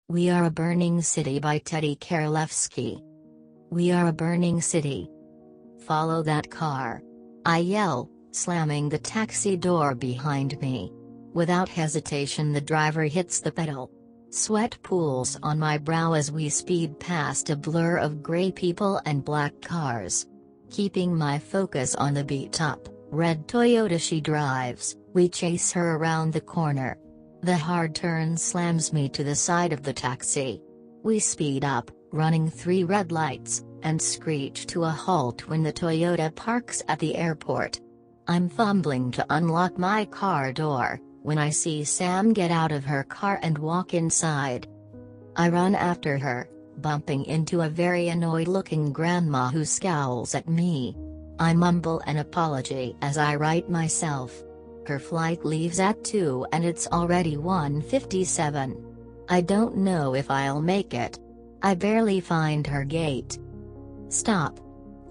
We Are a Burning City by Teddy Karlevsky. We are a burning city. Follow that car. I yell, slamming the taxi door behind me. Without hesitation, the driver hits the pedal. Sweat pools on my brow as we speed past a blur of gray people and black cars. Keeping my focus on the beat-up, red Toyota she drives, we chase her around the corner. The hard turn slams me to the side of the taxi. We speed up, running 3 red lights, and screech to a halt when the Toyota parks at the airport. I'm fumbling to unlock my car door, when I see Sam get out of her car and walk inside. I run after her, bumping into a very annoyed-looking grandma who scowls at me. I mumble an apology as I right myself. Her flight leaves at 2 and it's already 1:57. I don't know if I'll make it. I barely find her gate. "Stop!"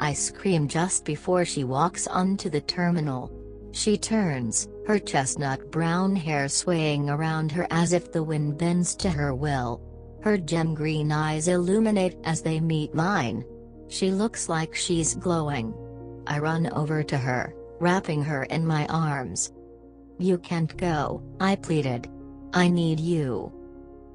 I scream just before she walks onto the terminal. She turns, her chestnut brown hair swaying around her as if the wind bends to her will. Her gem green eyes illuminate as they meet mine. She looks like she's glowing. I run over to her, wrapping her in my arms. "You can't go," I pleaded. "I need you."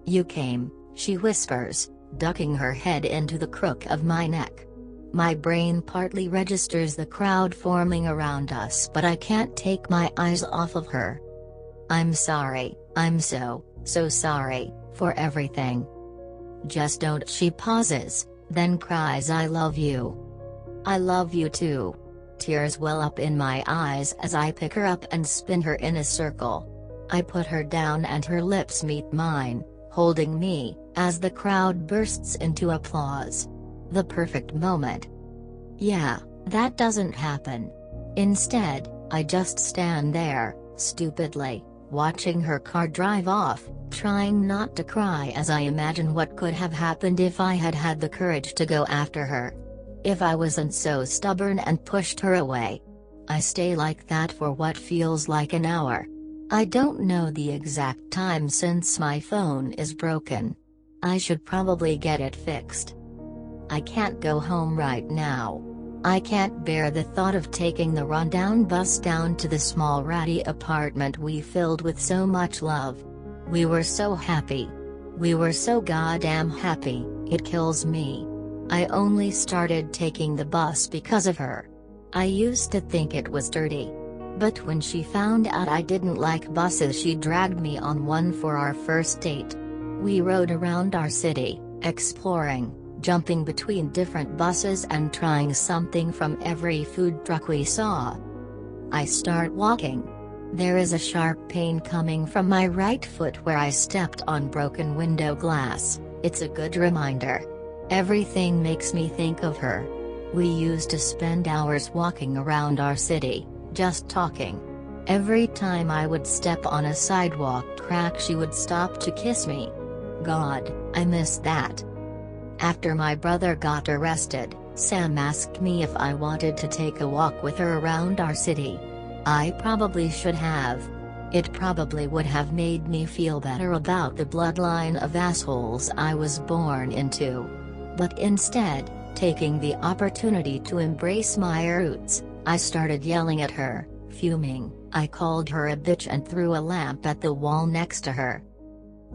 "You came," she whispers, ducking her head into the crook of my neck. My brain partly registers the crowd forming around us, but I can't take my eyes off of her. "I'm sorry, I'm so sorry, for everything." "Just don't." She pauses, then cries, "I love you." "I love you too." Tears well up in my eyes as I pick her up and spin her in a circle. I put her down and her lips meet mine, holding me, as the crowd bursts into applause. The perfect moment. Yeah, that doesn't happen. Instead, I just stand there, stupidly, watching her car drive off, trying not to cry as I imagine what could have happened if I had had the courage to go after her. If I wasn't so stubborn and pushed her away. I stay like that for what feels like an hour. I don't know the exact time since my phone is broken. I should probably get it fixed. I can't go home right now. I can't bear the thought of taking the rundown bus down to the small ratty apartment we filled with so much love. We were so happy. We were so goddamn happy, it kills me. I only started taking the bus because of her. I used to think it was dirty. But when she found out I didn't like buses, she dragged me on one for our first date. We rode around our city, exploring, jumping between different buses and trying something from every food truck we saw. I start walking. There is a sharp pain coming from my right foot where I stepped on broken window glass. It's a good reminder. Everything makes me think of her. We used to spend hours walking around our city, just talking. Every time I would step on a sidewalk crack, she would stop to kiss me. God, I miss that. After my brother got arrested, Sam asked me if I wanted to take a walk with her around our city. I probably should have. It probably would have made me feel better about the bloodline of assholes I was born into. But instead, taking the opportunity to embrace my roots, I started yelling at her, fuming. I called her a bitch and threw a lamp at the wall next to her.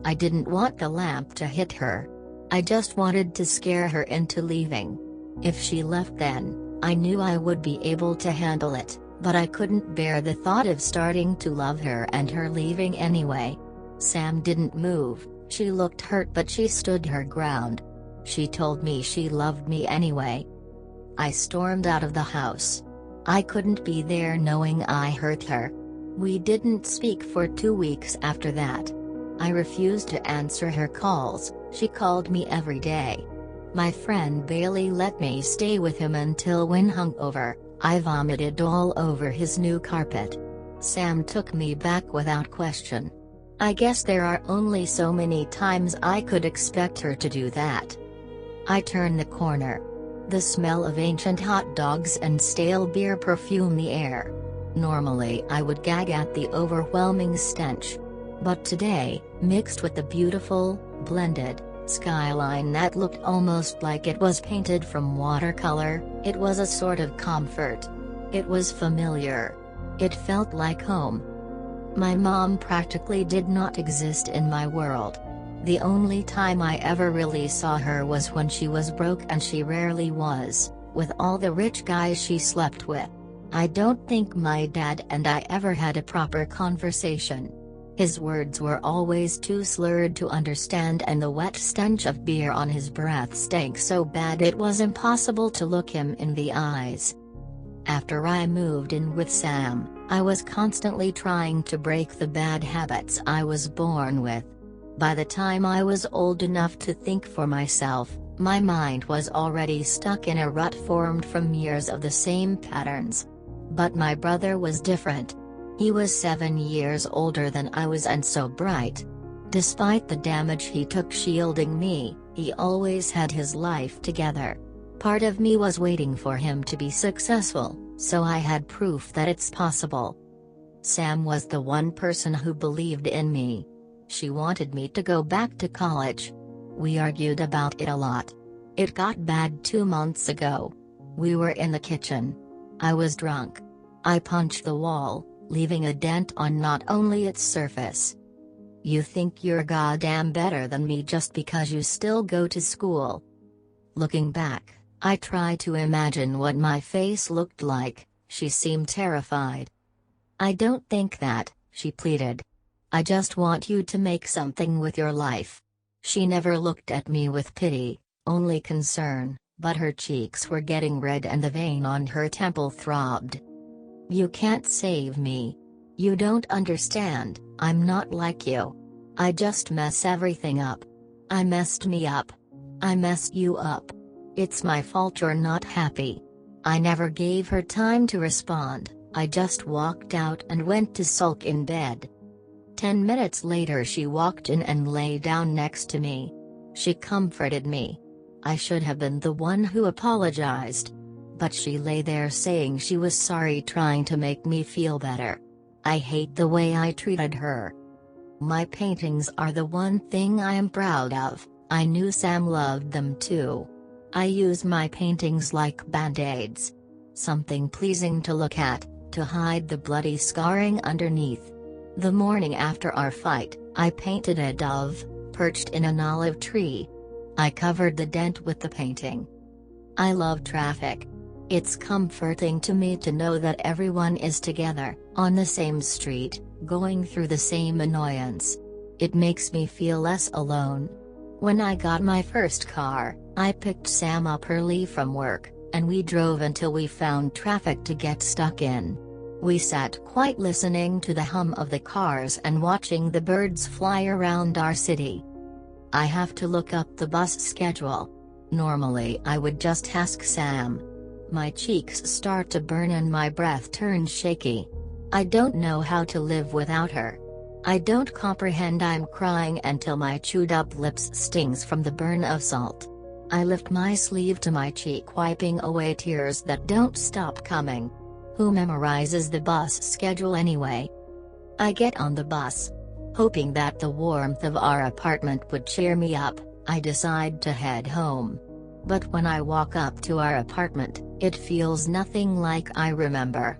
I didn't want the lamp to hit her. I just wanted to scare her into leaving. If she left then, I knew I would be able to handle it, but I couldn't bear the thought of starting to love her and her leaving anyway. Sam didn't move. She looked hurt, but she stood her ground. She told me she loved me anyway. I stormed out of the house. I couldn't be there knowing I hurt her. We didn't speak for 2 weeks after that. I refused to answer her calls. She called me every day. My friend Bailey let me stay with him until, when hungover, I vomited all over his new carpet. Sam took me back without question. I guess there are only so many times I could expect her to do that. I turn the corner. The smell of ancient hot dogs and stale beer perfume the air. Normally I would gag at the overwhelming stench. But today, mixed with the beautiful, blended, skyline that looked almost like it was painted from watercolor, it was a sort of comfort. It was familiar. It felt like home. My mom practically did not exist in my world. The only time I ever really saw her was when she was broke, and she rarely was, with all the rich guys she slept with. I don't think my dad and I ever had a proper conversation. His words were always too slurred to understand, and the wet stench of beer on his breath stank so bad it was impossible to look him in the eyes. After I moved in with Sam, I was constantly trying to break the bad habits I was born with. By the time I was old enough to think for myself, my mind was already stuck in a rut formed from years of the same patterns. But my brother was different. He was 7 years older than I was, and so bright. Despite the damage he took shielding me, he always had his life together. Part of me was waiting for him to be successful, so I had proof that it's possible. Sam was the one person who believed in me. She wanted me to go back to college. We argued about it a lot. It got bad 2 months ago. We were in the kitchen. I was drunk. I punched the wall, leaving a dent on not only its surface. You think you're goddamn better than me just because you still go to school. Looking back, I try to imagine what my face looked like. She seemed terrified. I don't think that, she pleaded. I just want you to make something with your life. She never looked at me with pity, only concern, but her cheeks were getting red and the vein on her temple throbbed. You can't save me. You don't understand, I'm not like you. I just mess everything up. I messed me up. I messed you up. It's my fault you're not happy. I never gave her time to respond. I just walked out and went to sulk in bed. 10 minutes later she walked in and lay down next to me. She comforted me. I should have been the one who apologized. But she lay there saying she was sorry, trying to make me feel better. I hate the way I treated her. My paintings are the one thing I am proud of. I knew Sam loved them too. I use my paintings like band-aids. Something pleasing to look at, to hide the bloody scarring underneath. The morning after our fight, I painted a dove, perched in an olive tree. I covered the dent with the painting. I love traffic. It's comforting to me to know that everyone is together, on the same street, going through the same annoyance. It makes me feel less alone. When I got my first car, I picked Sam up early from work, and we drove until we found traffic to get stuck in. We sat quiet listening to the hum of the cars and watching the birds fly around our city. I have to look up the bus schedule. Normally I would just ask Sam. My cheeks start to burn and my breath turns shaky. I don't know how to live without her. I don't comprehend. I'm crying until my chewed up lips stings from the burn of salt. I lift my sleeve to my cheek, wiping away tears that don't stop coming. Who memorizes the bus schedule anyway? I get on the bus. Hoping that the warmth of our apartment would cheer me up, I decide to head home. But when I walk up to our apartment, it feels nothing like I remember.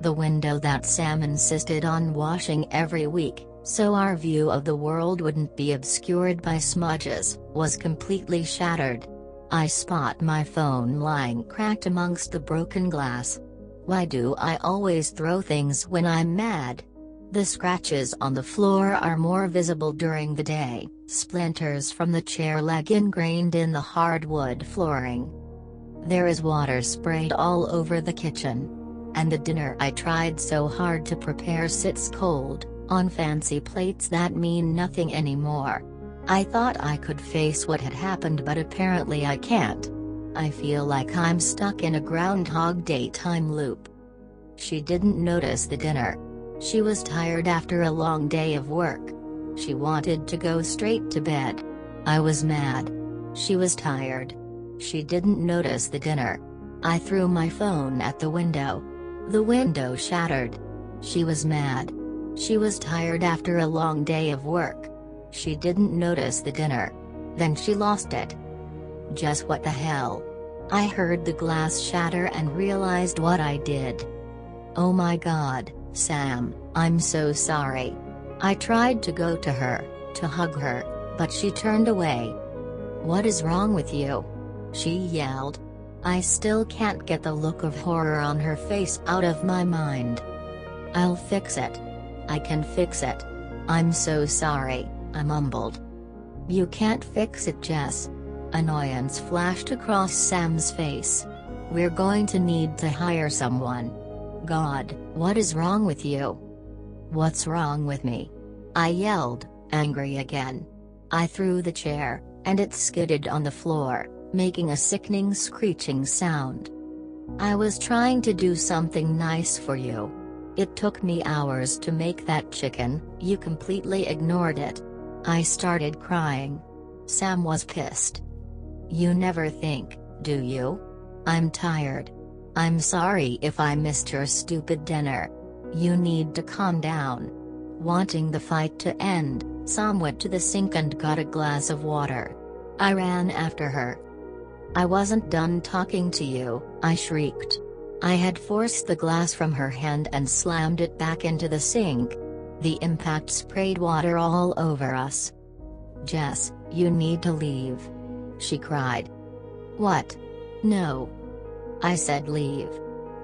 The window that Sam insisted on washing every week, so our view of the world wouldn't be obscured by smudges, was completely shattered. I spot my phone lying cracked amongst the broken glass. Why do I always throw things when I'm mad? The scratches on the floor are more visible during the day, splinters from the chair leg ingrained in the hardwood flooring. There is water sprayed all over the kitchen. And the dinner I tried so hard to prepare sits cold, on fancy plates that mean nothing anymore. I thought I could face what had happened, but apparently I can't. I feel like I'm stuck in a Groundhog Day time loop. She didn't notice the dinner. She was tired after a long day of work. She wanted to go straight to bed. I was mad. She was tired. She didn't notice the dinner. I threw my phone at the window. The window shattered. She was mad. She was tired after a long day of work. She didn't notice the dinner. Then she lost it. Just what the hell? I heard the glass shatter and realized what I did. Oh my God, Sam, I'm so sorry. I tried to go to her, to hug her, but she turned away. What is wrong with you? She yelled. I still can't get the look of horror on her face out of my mind. I'll fix it. I can fix it. I'm so sorry, I mumbled. You can't fix it, Jess. Annoyance flashed across Sam's face. We're going to need to hire someone. God, what is wrong with you? What's wrong with me? I yelled, angry again. I threw the chair, and it skidded on the floor, making a sickening screeching sound. I was trying to do something nice for you. It took me hours to make that chicken, you completely ignored it. I started crying. Sam was pissed. You never think, do you? I'm tired. I'm sorry if I missed your stupid dinner. You need to calm down. Wanting the fight to end, Sam went to the sink and got a glass of water. I ran after her. I wasn't done talking to you, I shrieked. I had forced the glass from her hand and slammed it back into the sink. The impact sprayed water all over us. Jess, you need to leave. She cried. What? No. I said leave.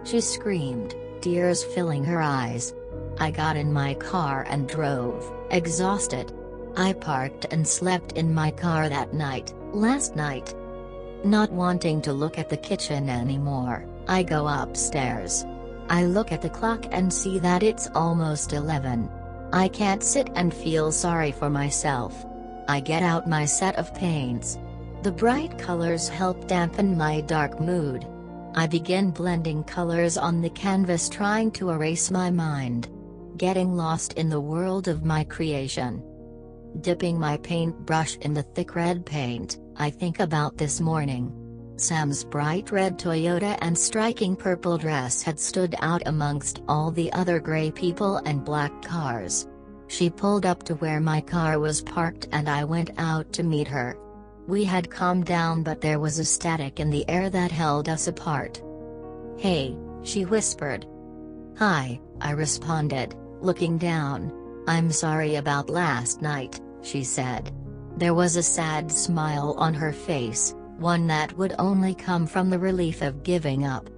She screamed, tears filling her eyes. I got in my car and drove, exhausted. I parked and slept in my car that night, last night. Not wanting to look at the kitchen anymore, I go upstairs. I look at the clock and see that it's almost 11. I can't sit and feel sorry for myself. I get out my set of paints. The bright colors help dampen my dark mood. I begin blending colors on the canvas, trying to erase my mind. Getting lost in the world of my creation. Dipping my paintbrush in the thick red paint, I think about this morning. Sam's bright red Toyota and striking purple dress had stood out amongst all the other gray people and black cars. She pulled up to where my car was parked and I went out to meet her. We had calmed down, but there was a static in the air that held us apart. Hey, she whispered. Hi, I responded, looking down. I'm sorry about last night, she said. There was a sad smile on her face, one that would only come from the relief of giving up.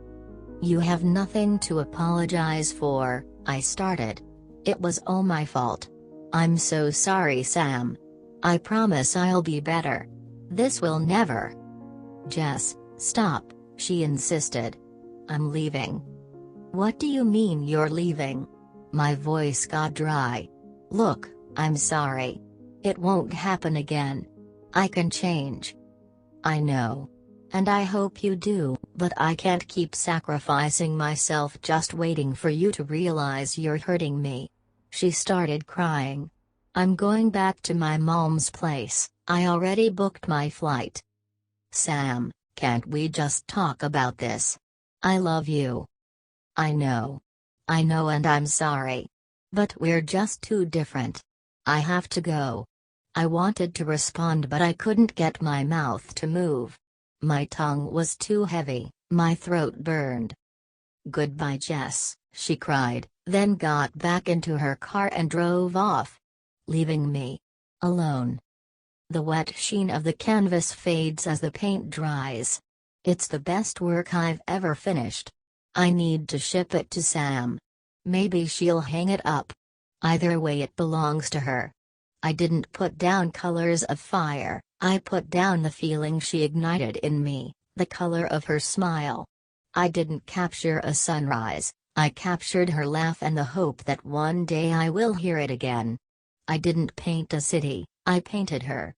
You have nothing to apologize for, I started. It was all my fault. I'm so sorry, Sam. I promise I'll be better. This will never. Jess, stop, she insisted. I'm leaving. What do you mean you're leaving? My voice got dry. Look, I'm sorry. It won't happen again. I can change. I know. And I hope you do, but I can't keep sacrificing myself just waiting for you to realize you're hurting me. She started crying. I'm going back to my mom's place. I already booked my flight. Sam, can't we just talk about this? I love you. I know. I know, and I'm sorry. But we're just too different. I have to go. I wanted to respond, but I couldn't get my mouth to move. My tongue was too heavy, my throat burned. Goodbye, Jess, she cried, then got back into her car and drove off, leaving me alone. The wet sheen of the canvas fades as the paint dries. It's the best work I've ever finished. I need to ship it to Sam. Maybe she'll hang it up. Either way, it belongs to her. I didn't put down colors of fire, I put down the feeling she ignited in me, the color of her smile. I didn't capture a sunrise, I captured her laugh and the hope that one day I will hear it again. I didn't paint a city, I painted her.